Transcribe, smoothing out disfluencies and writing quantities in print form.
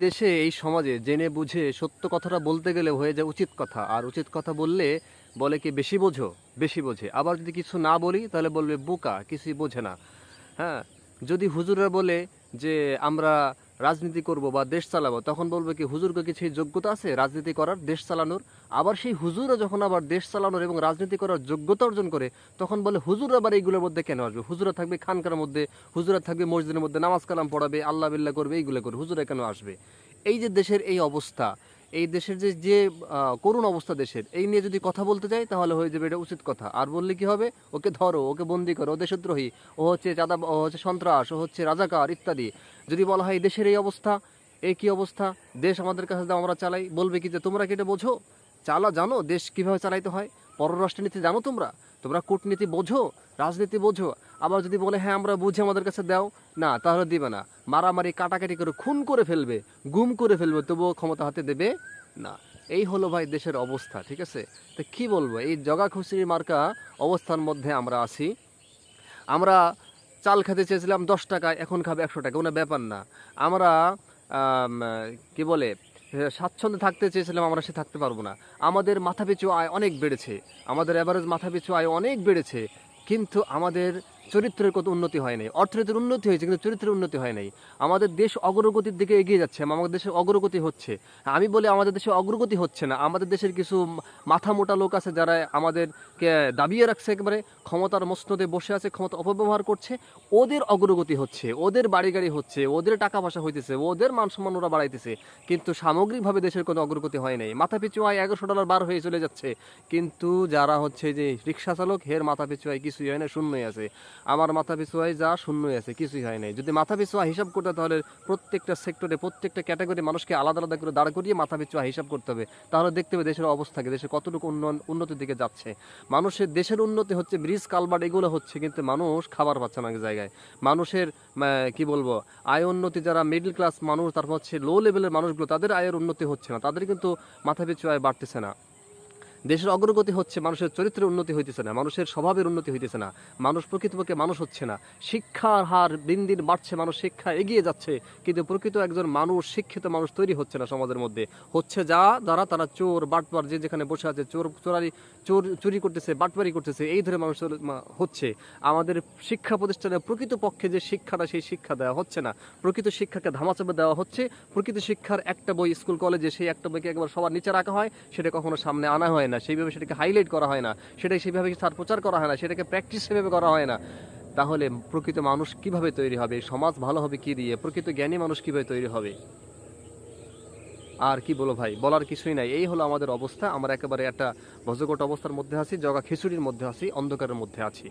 দেশে এই সমাজে জেনে বুঝে সত্য কথাটা বলতে গেলে হয়ে যায় উচিত কথা, আর উচিত কথা বললে বলে কি বেশি বোঝো, বেশি বোঝে। আবার যদি কিছু না বলি তাহলে বলবে বোকা, কিছুই বোঝে না। হ্যাঁ, যদি হুজুররা বলে যে আমরা রাজনীতি করব বা দেশ চালাবো, তখন বলবে কি হুজুরকে কি সেই যোগ্যতা আছে রাজনীতি করার, দেশ চালানোর? আবার সেই হুজুররা যখন আবার দেশ চালানোর এবং রাজনীতি করার যোগ্যতা অর্জন করে, তখন বলে হুজুররা আবার এইগুলোর মধ্যে কেন আসবে? হুজুরা থাকবে খানকার মধ্যে, হুজুরা থাকবে মসজিদের মধ্যে, নামাজ কালাম পড়াবে, আল্লাহ বিল্লাহ করবে, এইগুলো করবে, হুজুরা কেন আসবে? এই যে দেশের এই অবস্থা, এই দেশের যে যে করুণ অবস্থা দেশের, এই নিয়ে যদি কথা বলতে যাই তাহলে হয়ে যাবে এটা উচিত কথা। আর বললে কি হবে? ওকে ধরো, ওকে বন্দি করো, ও দেশদ্রোহী, ও হচ্ছে চাঁদা, ও হচ্ছে সন্ত্রাস, ও হচ্ছে রাজাকার ইত্যাদি। যদি বলা হয় দেশের এই অবস্থা, এই কি অবস্থা, দেশ আমাদের কাছে দাও আমরা চালাই, বলবে কি যে তোমরা কি এটা বোঝো? জানো দেশ কিভাবে চালাইতে হয়? পররাষ্ট্রনীতি জানো তোমরা? তোমরা কূটনীতি বোঝো, রাজনীতি বোঝো? আবার যদি বলে হ্যাঁ আমরা বুঝি আমাদের কাছে দাও, না তাহলে দিবে না, মারামারি কাটাকাটি করে খুন করে ফেলবে, গুম করে ফেলবে, তবুও ক্ষমতা হাতে দেবে না। এই হলো ভাই দেশের অবস্থা, ঠিক আছে? তো কি বলবো, এই জগা খুচরি মার্কা অবস্থার মধ্যে আমরা আছি। আমরা চাল খেতে চেয়েছিলাম 10 টাকায়, এখন খাবে 100 টাকা, কোনো ব্যাপার না। আমরা কি বলে স্বাচ্ছন্দ্যে থাকতে চেয়েছিলাম, আমরা সে থাকতে পারবো না। আমাদের মাথাপিছু আয় অনেক বেড়েছে, আমাদের অ্যাভারেজ মাথাপিছু আয় অনেক বেড়েছে, কিন্তু আমাদের চরিত্রের কত উন্নতি হয় নাই। অর্থনীতির উন্নতি হয়েছে কিন্তু চরিত্রের উন্নতি হয় নাই। আমাদের দেশ অগ্রগতির দিকে এগিয়ে যাচ্ছে, আমাদের দেশের অগ্রগতি হচ্ছে। আমি বলি আমাদের দেশে অগ্রগতি হচ্ছে না, আমাদের দেশের কিছু মাথা মোটা লোক আছে যারা আমাদেরকে দাবিয়ে রাখছে, একেবারে ক্ষমতার মসনদে বসে আছে, ক্ষমতা অপব্যবহার করছে। ওদের অগ্রগতি হচ্ছে, ওদের বাড়ি গাড়ি হচ্ছে, ওদের টাকা পয়সা হইতেছে, ওদের মান সম্মান ওরা বাড়াইতেছে, কিন্তু সামগ্রিকভাবে দেশের কোনো অগ্রগতি হয় নাই। মাথা পিছু আয় $1100 বার হয়ে চলে যাচ্ছে, কিন্তু যারা হচ্ছে যে রিক্সা চালক, হের মাথা পিছু আয় কিছুই হয় না, শূন্যই আছে। আমার মাথা পিছু আয় যা শূন্যই আছে, কিছুই হয় নাই। যদি মাথা পিছু আয় হিসাব করতে, তাহলে প্রত্যেকটা সেক্টরে, প্রত্যেকটা ক্যাটাগরি মানুষকে আলাদা আলাদা করে দাঁড় করিয়ে মাথা পিছু আয় হিসাব করতে হবে, তাহলে দেখতে হবে দেশের অবস্থাকে, দেশের কতটুকু উন্নতির দিকে যাচ্ছে। মানুষের দেশের উন্নতি হচ্ছে, ব্রিজ কালভার্ট এগুলো হচ্ছে, কিন্তু মানুষ খাবার পাচ্ছে না এক জায়গায়। মানুষের কি বলবো, আয় উন্নতি, যারা মিডল ক্লাস মানুষ, তারপর হচ্ছে লো লেভেলের মানুষগুলো, তাদের আয়ের উন্নতি হচ্ছে না, তাদের কিন্তু মাথা পিছু আয় বাড়তেছে না। দেশের অগ্রগতি হচ্ছে, মানুষের চরিত্রের উন্নতি হইতেছে না, মানুষের স্বভাবের উন্নতি হইতেছে না, মানুষ প্রকৃতপক্ষে মানুষ হচ্ছে না। শিক্ষার হার দিন দিন বাড়ছে, মানুষ শিক্ষা এগিয়ে যাচ্ছে, কিন্তু প্রকৃত একজন মানুষ, শিক্ষিত মানুষ তৈরি হচ্ছে না সমাজের মধ্যে। হচ্ছে যারা তারা চোর বাটপার, যে যেখানে বসে আছে, চুরি করতেছে, বাটপারি করতেছে, এই ধরে মানুষ হচ্ছে। আমাদের শিক্ষা প্রতিষ্ঠানে প্রকৃতপক্ষে যে শিক্ষাটা, সেই শিক্ষা দেওয়া হচ্ছে না। প্রকৃত শিক্ষাকে ধামাচাপা দেওয়া হচ্ছে। প্রকৃত শিক্ষার একটা বই স্কুল কলেজে, সেই একটা বইকে একবার সবার নিচে রাখা হয়, সেটা কখনো সামনে আনা হয় না, সেইভাবে সেটাকে হাইলাইট করা হয় না, সেটাই সেইভাবে তার প্রচার করা হয় না, সেটাকে প্র্যাকটিস সেভাবে করা হয় না। তাহলে প্রকৃত মানুষ কিভাবে তৈরি হবে? সমাজ ভালো হবে কি দিয়ে? প্রকৃত জ্ঞানী মানুষ কিভাবে তৈরি হবে? আর কি বলো ভাই, বলার কিছুই নাই। এই হলো আমাদের অবস্থা। আমরা একেবারে একটা ভজকট অবস্থার মধ্যে আছি, জগা খিচুড়ির মধ্যে আছি, অন্ধকারের মধ্যে আছি।